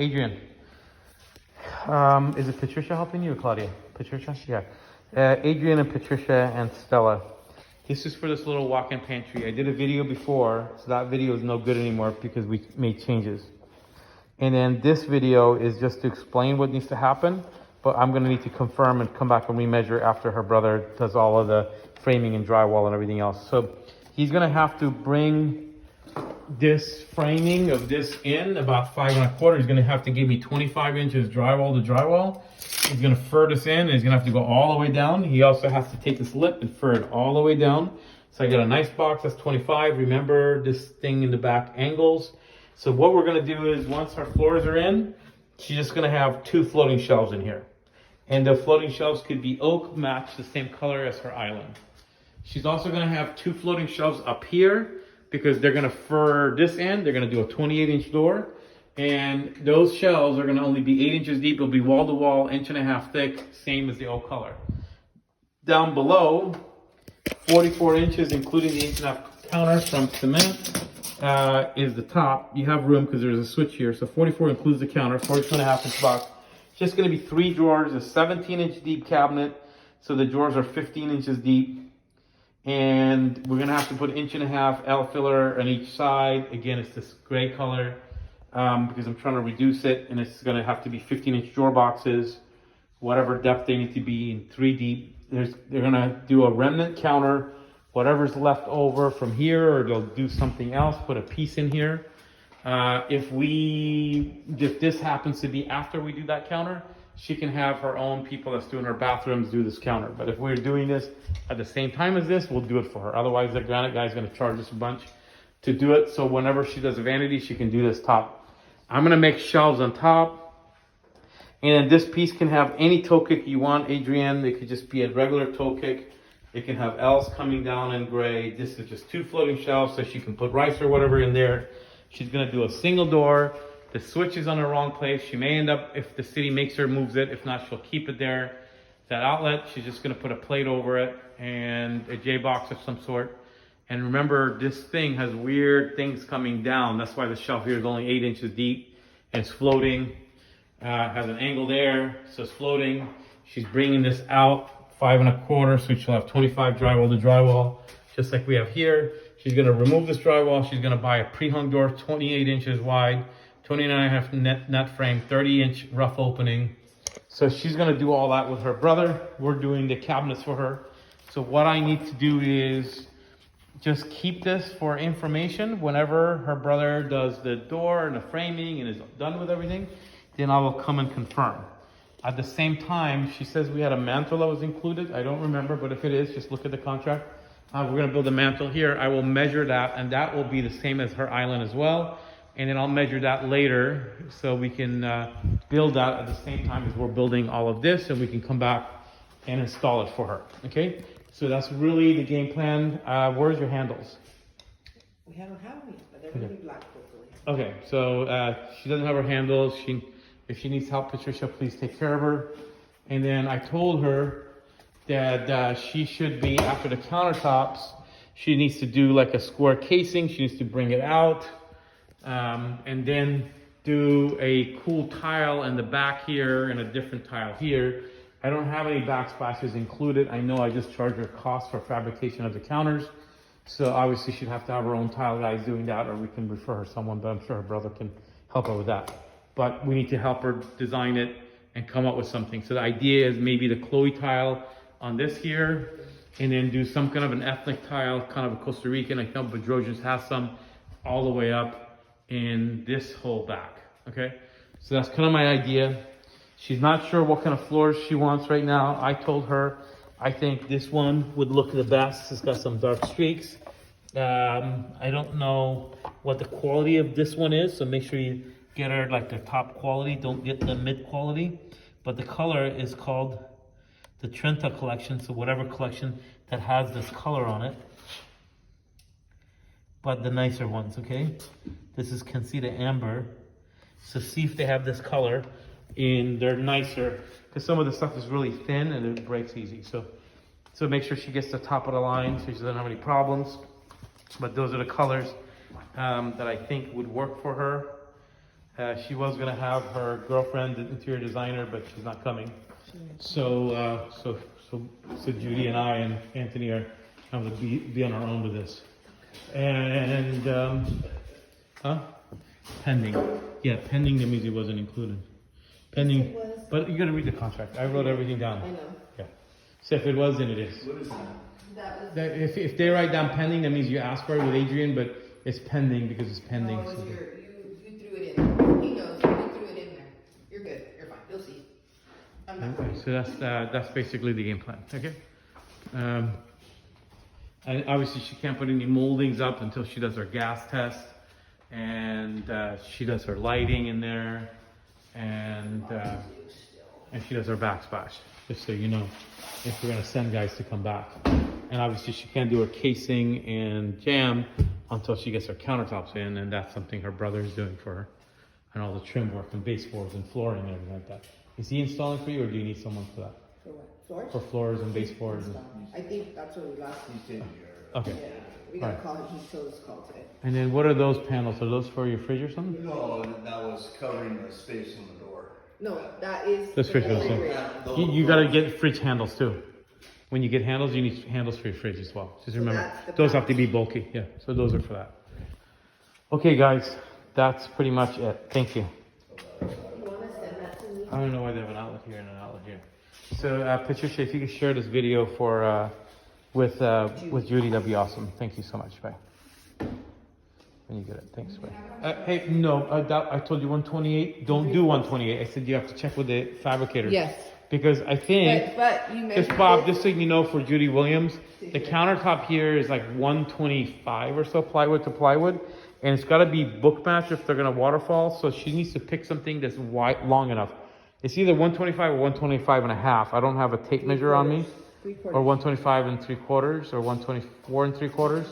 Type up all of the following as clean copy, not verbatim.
Adrian. Is it Patricia helping you or Claudia? Patricia? Yeah. Adrian and Patricia and Stella. This is for this little walk-in pantry. I did a video before, so that video is no good anymore because we made changes. And then this video is just to explain what needs to happen, but I'm gonna need to confirm and come back and remeasure after her brother does all of the framing and drywall and everything else. So he's gonna have to bring this framing of this in about 5 1/4. He's gonna have to give me 25 inches drywall to drywall. He's gonna fur this in and he's gonna have to go all the way down. He also has to take this lip and fur it all the way down. So I got a nice box that's 25. Remember, this thing in the back angles. So what we're gonna do is once our floors are in, she's just gonna have 2 floating shelves in here. And the floating shelves could be oak, match the same color as her island. She's also gonna have 2 floating shelves up here because they're gonna fur this in. They're gonna do a 28-inch door. And those shelves are gonna only be 8 inches deep. It'll be wall to wall, 1.5 inches thick, same as the oak color. Down below, 44 inches, including the 1.5-inch counter from cement, is the top. You have room because there's a switch here. So 44 includes the counter, 42.5-inch box. It's just gonna be 3 drawers, a 17-inch deep cabinet. So the drawers are 15 inches deep. And we're gonna have to put 1.5 inch L filler on each side. Again, it's this gray color because I'm trying to reduce it, and it's gonna have to be 15-inch drawer boxes, whatever depth they need to be in 3 deep. They're gonna do a remnant counter, whatever's left over from here, or they'll do something else, put a piece in here. If this happens to be after we do that counter, she can have her own people that's doing her bathrooms do this counter. But if we're doing this at the same time as this, we'll do it for her. Otherwise, the granite guy's gonna charge us a bunch to do it. So whenever she does a vanity, she can do this top. I'm gonna make shelves on top. And this piece can have any toe kick you want, Adrian. It could just be a regular toe kick. It can have L's coming down in gray. This is just 2 floating shelves so she can put rice or whatever in there. She's gonna do a single door. The switch is on the wrong place. She may end up, if the city makes her, moves it. If not, she'll keep it there. That outlet, she's just gonna put a plate over it and a J-box of some sort. And remember, this thing has weird things coming down. That's why the shelf here is only 8 inches deep. And it's floating, has an angle there, so it's floating. She's bringing this out 5 1/4, so she'll have 25 drywall to drywall, just like we have here. She's gonna remove this drywall. She's gonna buy a pre-hung door, 28 inches wide. 29.5 net frame, 30-inch rough opening. So she's gonna do all that with her brother. We're doing the cabinets for her. So what I need to do is just keep this for information. Whenever her brother does the door and the framing and is done with everything, then I will come and confirm. At the same time, she says we had a mantle that was included. I don't remember, but if it is, just look at the contract. We're gonna build a mantle here. I will measure that, and that will be the same as her island as well. And then I'll measure that later so we can build that at the same time as we're building all of this, and we can come back and install it for her, okay? So that's really the game plan. Where's your handles? We haven't had them yet, but they're gonna be black hopefully. Okay, so she doesn't have her handles. If she needs help, Patricia, please take care of her. And then I told her that she should be, after the countertops, she needs to do like a square casing. She needs to bring it out. And then do a cool tile in the back here and a different tile here. I don't have any backsplashes included. I know I just charge her cost for fabrication of the counters. So obviously she'd have to have her own tile guys doing that, or we can refer her someone, but I'm sure her brother can help her with that. But we need to help her design it and come up with something. So the idea is maybe the Chloe tile on this here, and then do some kind of an ethnic tile, kind of a Costa Rican. I know Bedrosians has some all the way up in this whole back, okay? So that's kind of my idea. She's not sure what kind of floors she wants right now. I told her, I think this one would look the best. It's got some dark streaks. I don't know what the quality of this one is, so make sure you get her like the top quality. Don't get the mid quality. But the color is called the Trenta collection, so whatever collection that has this color on it. But the nicer ones, okay? This is Concita Amber. So see if they have this color, and they're nicer, because some of the stuff is really thin and it breaks easy. So make sure she gets the top of the line so she doesn't have any problems. But those are the colors that I think would work for her. She was gonna have her girlfriend, the interior designer, but she's not coming. So Judy and I and Anthony are having to be on our own with this. And pending. Yeah, pending. That means it wasn't included. Pending. It was. But you gotta read the contract. I wrote everything down. I know. Yeah. So if it was, then it is. What is that? That was. That if they write down pending, that means you asked for it with Adrian, but it's pending because it's pending. No, it was you threw it in. He knows. You threw it in there. You're good. You're fine. You'll see. I'm not Okay, worried. so that's basically the game plan. Okay. And obviously she can't put any moldings up until she does her gas test, and she does her lighting in there, and she does her backsplash. Just so you know, if we're gonna send guys to come back. And obviously she can't do her casing and jam until she gets her countertops in, and that's something her brother is doing for her, and all the trim work and baseboards and flooring and everything like that. Is he installing for you, or do you need someone for that? For what? Floors? For floors and baseboards? And... I think that's what we last. He's taking care of Okay. Yeah, we gotta Alright. call him. He told us to call today. And then what are those panels? Are those for your fridge or it. something? No, that was covering the space on the door. No, that is. That's the fridge doors, yeah. refrigerator. You gotta get fridge handles too. When you get handles, you need handles for your fridge as well. Just remember, that's the those have to be bulky. Yeah, so those are for that. Okay, guys, that's pretty much it. Thank you. You wanna send that to me? I don't know why they have an outlet here and an outlet here. So, Patricia, if you could share this video for with Judy, that'd be awesome. Thank you so much. Bye. When you get it, thanks. Bye. Hey, no, I told you 128. Don't do 128. I said you have to check with the fabricator. Yes. Because I think. But you Just mentioned. Bob, just so you know, for Judy Williams, the countertop here is like 125 or so plywood to plywood, and it's got to be book match if they're gonna waterfall. So she needs to pick something that's wide, long enough. It's either 125 or 125 and a half. I don't have a tape measure on me, 3/4. or 125 and 3/4, or 124 and 3/4.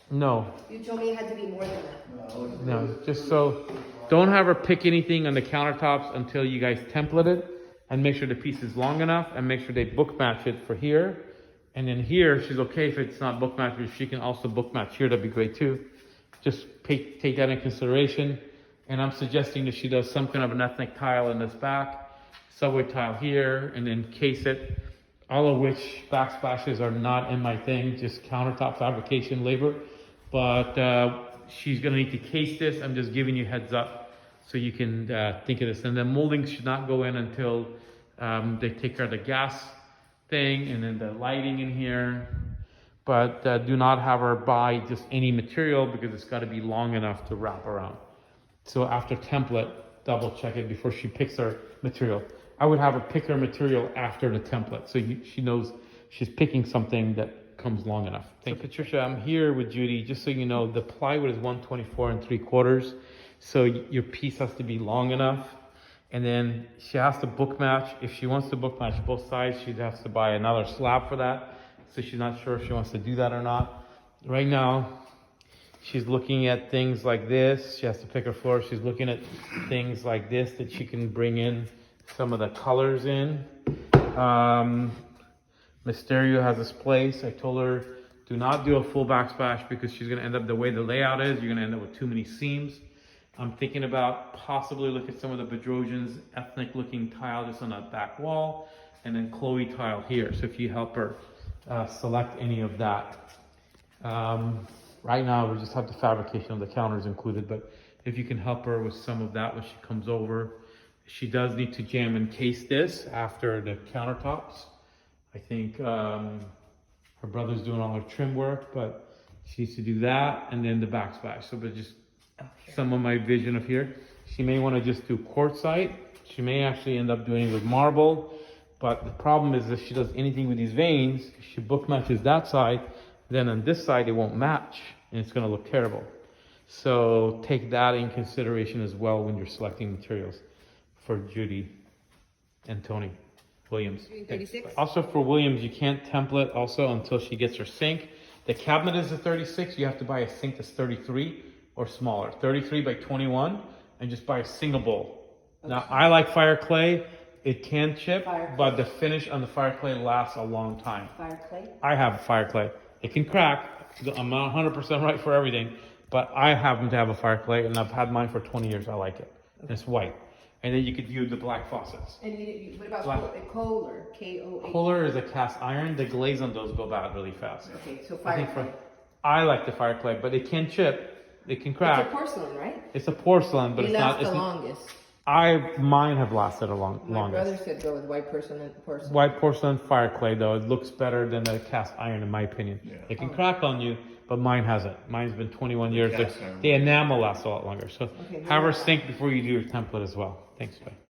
No, You told me it had to be more than that. no, just so, don't have her pick anything on the countertops until you guys template it, and make sure the piece is long enough, and make sure they book match it for here. And then here, she's okay if it's not book match, but if she can also book match here, that'd be great too. Just take that in consideration. And I'm suggesting that she does some kind of an ethnic tile in this back, subway tile here, and then case it. All of which backsplashes are not in my thing, just countertop fabrication labor. But she's gonna need to case this. I'm just giving you heads up so you can think of this. And then molding should not go in until they take care of the gas thing and then the lighting in here. But do not have her buy just any material because it's gotta be long enough to wrap around. So after template, double check it before she picks her material. I would have her pick her material after the template, so she knows she's picking something that comes long enough. Thank you. Patricia, I'm here with Judy. Just so you know, the plywood is 124 and 3/4, so your piece has to be long enough. And then she has to book match. If she wants to book match both sides, she'd have to buy another slab for that. So she's not sure if she wants to do that or not. Right now, she's looking at things like this. She has to pick her floor. She's looking at things like this that she can bring in some of the colors in. Mysterio has this place. I told her, do not do a full backsplash because she's gonna end up, the way the layout is, you're gonna end up with too many seams. I'm thinking about possibly look at some of the Bedrosian's ethnic looking tile just on that back wall, and then Chloe tile here. So if you help her select any of that. Right now we just have the fabrication of the counters included, but if you can help her with some of that when she comes over. She does need to jam and case this after the countertops. I think her brother's doing all her trim work, but she needs to do that and then the backsplash. So but just some of my vision of here. She may want to just do quartzite. She may actually end up doing it with marble. But the problem is if she does anything with these veins, she book matches that side, then on this side it won't match and it's going to look terrible. So take that in consideration as well when you're selecting materials for Judy and Tony Williams. 36? Also for Williams, you can't template also until she gets her sink. The cabinet is a 36. You have to buy a sink that's 33 or smaller. 33 by 21 and just buy a single bowl. Okay. Now I like fire clay. It can chip, but the finish on the fire clay lasts a long time. Fire clay? I have fire clay. It can crack. I'm not 100% right for everything, But I happen to have a fire clay, and I've had mine for 20 years. I like it. And it's white. And then you could use the black faucets. And what about Kohler? Kohler? Kohler is a cast iron. The glaze on those go bad really fast. Okay, so I fire think clay. I like the fire clay, but it can chip. It can crack. It's a porcelain, right? It's a porcelain, but It it's not. lasts It's the longest. mine have lasted My longest. brother said go with white porcelain. White porcelain fire clay though, it looks better than a cast iron in my opinion. Yeah. It can crack on you, but mine hasn't. Mine's been 21 years. cast iron. The enamel lasts a lot longer. So Okay, have her yeah. sink before you do your template as well. Thanks, bye.